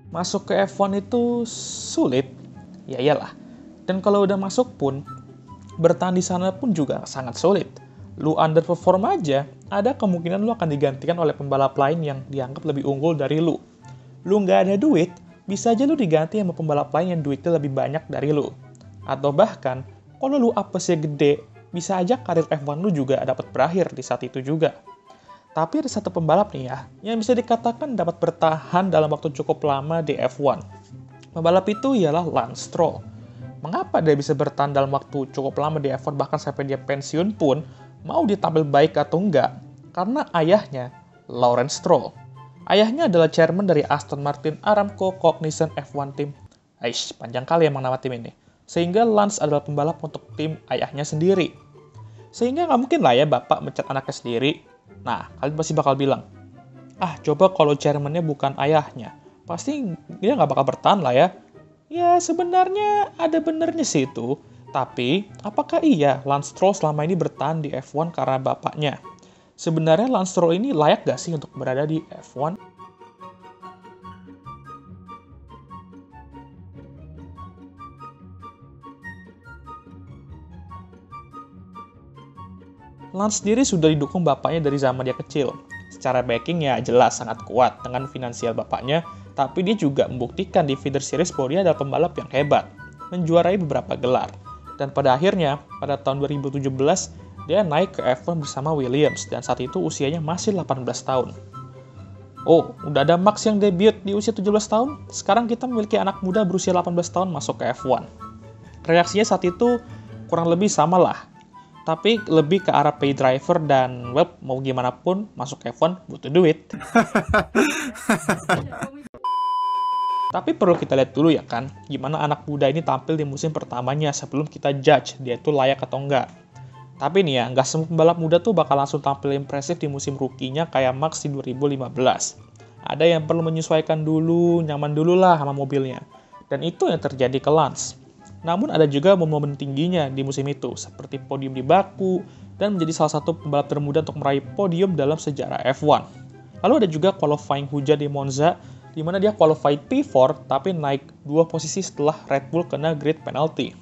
Masuk ke F1 itu sulit, ya iyalah. Dan kalau udah masuk pun, bertahan di sana pun juga sangat sulit. Lu underperform aja, ada kemungkinan lu akan digantikan oleh pembalap lain yang dianggap lebih unggul dari lu. Lu nggak ada duit, bisa aja lu diganti sama pembalap lain yang duitnya lebih banyak dari lu. Atau bahkan, kalau lu apesnya gede, bisa aja karir F1 lu juga dapat berakhir di saat itu juga. Tapi ada satu pembalap nih ya, yang bisa dikatakan dapat bertahan dalam waktu cukup lama di F1. Pembalap itu ialah Lance Stroll. Mengapa dia bisa bertahan dalam waktu cukup lama di F1 bahkan sampai dia pensiun pun, mau ditampil baik atau enggak? Karena ayahnya, Lawrence Stroll. Ayahnya adalah chairman dari Aston Martin Aramco Cognizant F1 Team. Aish, panjang kali emang nama tim ini. Sehingga Lance adalah pembalap untuk tim ayahnya sendiri. Sehingga nggak mungkin lah ya bapak mencat anaknya sendiri. Nah, kalian pasti bakal bilang, coba kalau chairman-nya bukan ayahnya, pasti dia nggak bakal bertahan lah ya. Ya, sebenarnya ada benernya sih itu. Tapi, apakah iya Lance Stroll selama ini bertahan di F1 karena bapaknya? Sebenarnya Lance Stroll ini layak gak sih untuk berada di F1? Lance sendiri sudah didukung bapaknya dari zaman dia kecil. Secara backing ya jelas sangat kuat dengan finansial bapaknya, tapi dia juga membuktikan di feeder series bahwa dia adalah pembalap yang hebat, menjuarai beberapa gelar. Dan pada akhirnya, pada tahun 2017, dia naik ke F1 bersama Williams, dan saat itu usianya masih 18 tahun. Oh, udah ada Max yang debut di usia 17 tahun? Sekarang kita memiliki anak muda berusia 18 tahun masuk ke F1. Reaksinya saat itu kurang lebih sama lah. Tapi lebih ke arah pay driver dan mau gimana pun masuk F1 butuh duit. Tapi perlu kita lihat dulu ya kan, gimana anak muda ini tampil di musim pertamanya sebelum kita judge dia itu layak atau enggak. Tapi nih ya, nggak semua pembalap muda tuh bakal langsung tampil impresif di musim rookie-nya kayak Max di 2015. Ada yang perlu menyesuaikan dulu, nyaman dulu lah sama mobilnya. Dan itu yang terjadi ke Lance. Namun ada juga momen-momen tingginya di musim itu, seperti podium di Baku, dan menjadi salah satu pembalap termuda untuk meraih podium dalam sejarah F1. Lalu ada juga qualifying hujan di Monza, di mana dia qualified P4, tapi naik 2 posisi setelah Red Bull kena grid penalty.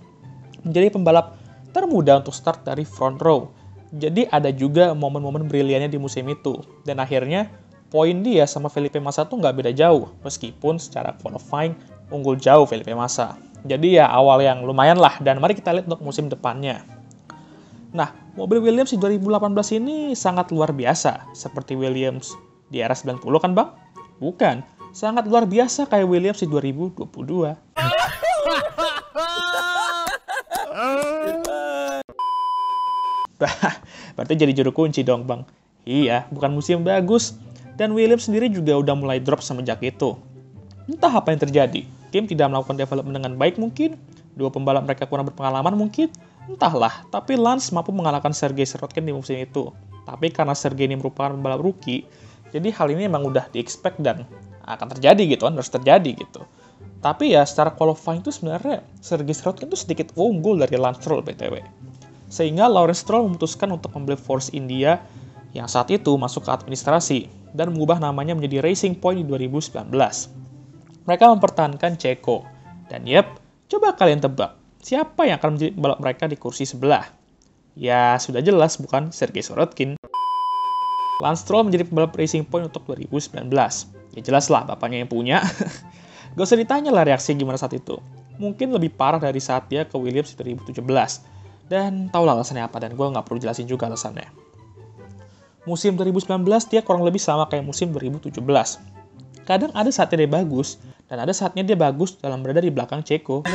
Menjadi pembalap termuda untuk start dari front row. Jadi ada juga momen-momen briliannya di musim itu. Dan akhirnya, poin dia sama Felipe Massa tuh nggak beda jauh, meskipun secara qualifying unggul jauh Felipe Massa. Jadi ya awal yang lumayan lah, dan mari kita lihat untuk musim depannya. Nah, mobil Williams di 2018 ini sangat luar biasa, seperti Williams di era 90 kan bang? Bukan, sangat luar biasa kayak Williams di 2022. Berarti jadi juru kunci dong bang? Iya, bukan musim bagus. Dan Williams sendiri juga udah mulai drop semenjak itu. Entah apa yang terjadi. Tim tidak melakukan development dengan baik mungkin, dua pembalap mereka kurang berpengalaman mungkin, entahlah, tapi Lance mampu mengalahkan Sergei Sirotkin di musim itu. Tapi karena Sergei ini merupakan pembalap rookie, jadi hal ini memang udah di-expect dan akan terjadi gitu kan, harus terjadi gitu. Tapi ya secara qualifying itu sebenarnya Sergei Sirotkin itu sedikit unggul dari Lance Stroll BTW. Sehingga Lawrence Stroll memutuskan untuk membeli Force India yang saat itu masuk ke administrasi dan mengubah namanya menjadi Racing Point di 2019. Mereka mempertahankan Checo. Dan coba kalian tebak, siapa yang akan menjadi pembalap mereka di kursi sebelah? Ya, sudah jelas bukan Sergei Sirotkin. Lance Stroll menjadi pembalap Racing Point untuk 2019. Ya jelas lah, bapaknya yang punya. Gak usah ditanya lah reaksi gimana saat itu. Mungkin lebih parah dari saat dia ke Williams di 2017. Dan tau lah alasannya apa, dan gue gak perlu jelasin juga alasannya. Musim 2019 dia kurang lebih sama kayak musim 2017. Kadang ada saatnya dia bagus, dan ada saatnya dia bagus dalam berada di belakang Checo.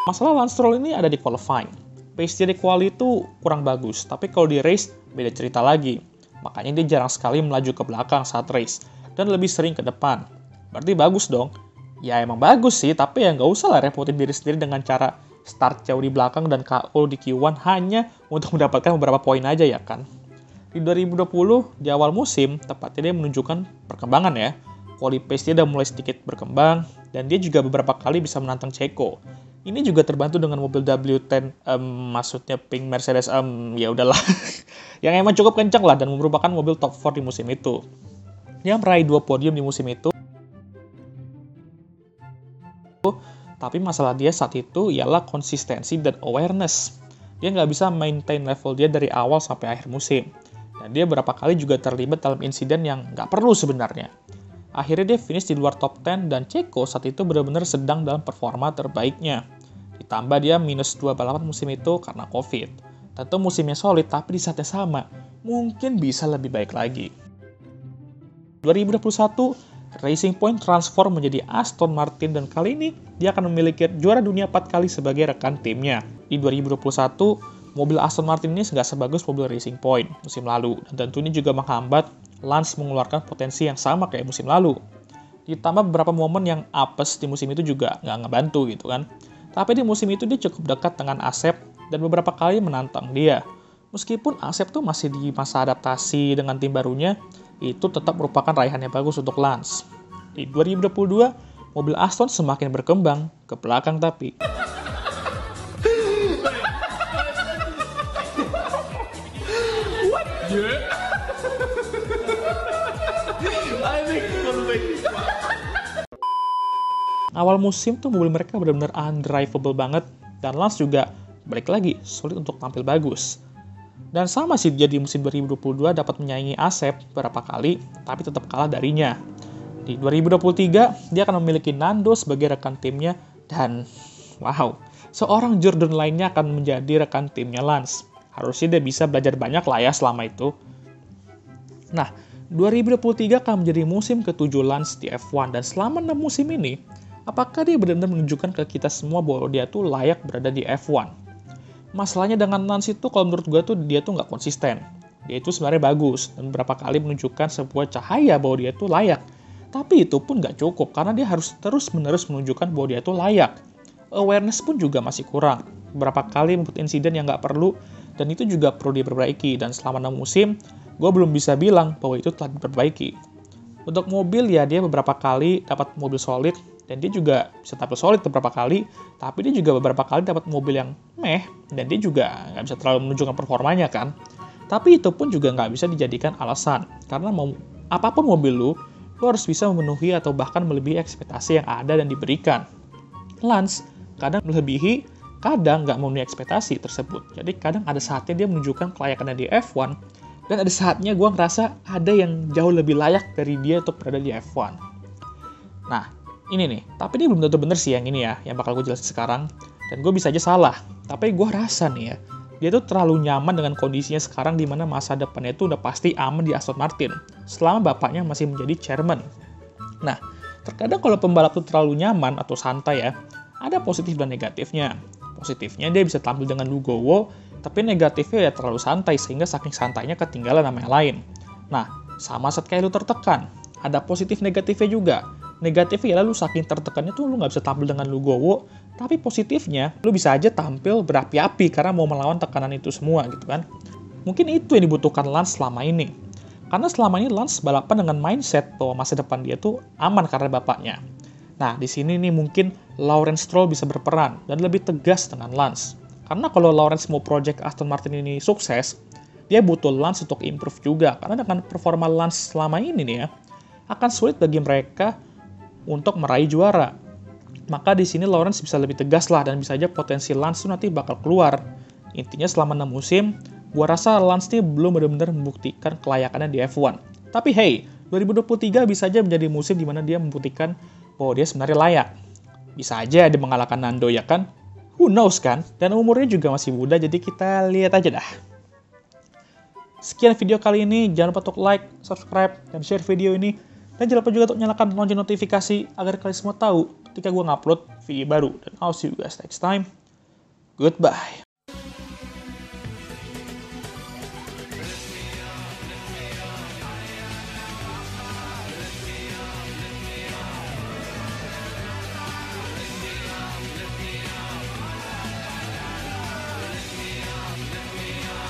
Masalah Lance Stroll ini ada di qualifying. Pace dia di quali itu kurang bagus, tapi kalau di race, beda cerita lagi. Makanya dia jarang sekali melaju ke belakang saat race, dan lebih sering ke depan. Berarti bagus dong. Ya emang bagus sih, tapi ya nggak usah lah repotin diri sendiri dengan cara start jauh di belakang dan KO di Q1 hanya untuk mendapatkan beberapa poin aja ya kan. Di 2020, di awal musim, tepatnya dia menunjukkan perkembangan ya. Quali pace dia udah mulai sedikit berkembang, dan dia juga beberapa kali bisa menantang Checo. Ini juga terbantu dengan mobil W10, maksudnya pink Mercedes, ya udahlah. Yang emang cukup kencang lah, dan merupakan mobil top 4 di musim itu. Dia meraih 2 podium di musim itu, tapi masalah dia saat itu ialah konsistensi dan awareness. Dia nggak bisa maintain level dia dari awal sampai akhir musim. Dan dia beberapa kali juga terlibat dalam insiden yang nggak perlu sebenarnya. Akhirnya dia finish di luar top 10 dan Checo saat itu benar-benar sedang dalam performa terbaiknya. Ditambah dia minus 2 balapan musim itu karena COVID. Tentu musimnya solid, tapi di saat yang sama, mungkin bisa lebih baik lagi. 2021, Racing Point transform menjadi Aston Martin dan kali ini dia akan memiliki juara dunia 4 kali sebagai rekan timnya. Di 2021, mobil Aston Martin ini nggak sebagus mobil Racing Point musim lalu, dan tentu ini juga menghambat Lance mengeluarkan potensi yang sama kayak musim lalu. Ditambah beberapa momen yang apes di musim itu juga nggak ngebantu gitu kan. Tapi di musim itu dia cukup dekat dengan Asep dan beberapa kali menantang dia. Meskipun Asep tuh masih di masa adaptasi dengan tim barunya, itu tetap merupakan raihan yang bagus untuk Lance. Di 2022, mobil Aston semakin berkembang, ke belakang tapi. Awal musim tuh mobil mereka benar-benar undrivable banget, dan Lance juga balik lagi sulit untuk tampil bagus. Dan sama sih dia di musim 2022 dapat menyaingi Asep beberapa kali, tapi tetap kalah darinya. Di 2023, dia akan memiliki Nando sebagai rekan timnya, dan wow, seorang Jordan lainnya akan menjadi rekan timnya Lance. Harusnya dia bisa belajar banyak lah ya selama itu. Nah, 2023 akan menjadi musim ke-7 Lance di F1, dan selama 6 musim ini, apakah dia benar-benar menunjukkan ke kita semua bahwa dia tuh layak berada di F1? Masalahnya dengan Lance itu, kalau menurut gue tuh, dia tuh nggak konsisten. Dia itu sebenarnya bagus, dan beberapa kali menunjukkan sebuah cahaya bahwa dia tuh layak. Tapi itu pun nggak cukup, karena dia harus terus-menerus menunjukkan bahwa dia tuh layak. Awareness pun juga masih kurang. Beberapa kali membuat insiden yang nggak perlu, dan itu juga perlu diperbaiki. Dan selama 6 musim, gue belum bisa bilang bahwa itu telah diperbaiki. Untuk mobil ya, dia beberapa kali dapat mobil solid, dan dia juga bisa tampil solid beberapa kali, tapi dia juga beberapa kali dapat mobil yang meh, dan dia juga nggak bisa terlalu menunjukkan performanya kan. Tapi itu pun juga nggak bisa dijadikan alasan, karena apapun mobil lu harus bisa memenuhi atau bahkan melebihi ekspektasi yang ada dan diberikan. Lance kadang melebihi, kadang nggak memenuhi ekspektasi tersebut. Jadi kadang ada saatnya dia menunjukkan kelayakannya di F1, dan ada saatnya gue ngerasa ada yang jauh lebih layak dari dia untuk berada di F1. Nah, ini nih, tapi ini belum tentu bener sih yang ini ya, yang bakal gue jelasin sekarang. Dan gue bisa aja salah, tapi gue rasa nih ya, dia tuh terlalu nyaman dengan kondisinya sekarang di mana masa depannya itu udah pasti aman di Aston Martin, selama bapaknya masih menjadi chairman. Nah, terkadang kalau pembalap tuh terlalu nyaman atau santai ya, ada positif dan negatifnya. Positifnya dia bisa tampil dengan legowo, tapi negatifnya ya terlalu santai, sehingga saking santainya ketinggalan sama yang lain. Nah, sama saat kayak lu tertekan, ada positif negatifnya juga. Negatifnya ya lu saking tertekannya tuh lu nggak bisa tampil dengan legowo, tapi positifnya lu bisa aja tampil berapi-api karena mau melawan tekanan itu semua gitu kan. Mungkin itu yang dibutuhkan Lance selama ini. Karena selama ini Lance balapan dengan mindset bahwa masa depan dia tuh aman karena bapaknya. Nah, di sini nih mungkin Lawrence Stroll bisa berperan dan lebih tegas dengan Lance. Karena kalau Lawrence mau project Aston Martin ini sukses, dia butuh Lance untuk improve juga. Karena dengan performa Lance selama ini nih ya, akan sulit bagi mereka untuk meraih juara. Maka di sini Lawrence bisa lebih tegas lah, dan bisa aja potensi Lance itu nanti bakal keluar. Intinya selama 6 musim, gua rasa Lance ini belum benar-benar membuktikan kelayakannya di F1. Tapi hey, 2023 bisa aja menjadi musim di mana dia membuktikan bahwa dia sebenarnya layak. Bisa aja dia mengalahkan Nando ya kan? Who knows kan? Dan umurnya juga masih muda, jadi kita lihat aja dah. Sekian video kali ini, jangan lupa untuk like, subscribe, dan share video ini. Dan jangan lupa juga untuk nyalakan lonceng notifikasi agar kalian semua tahu ketika gue ngupload video baru. Dan I'll see you guys next time. Goodbye.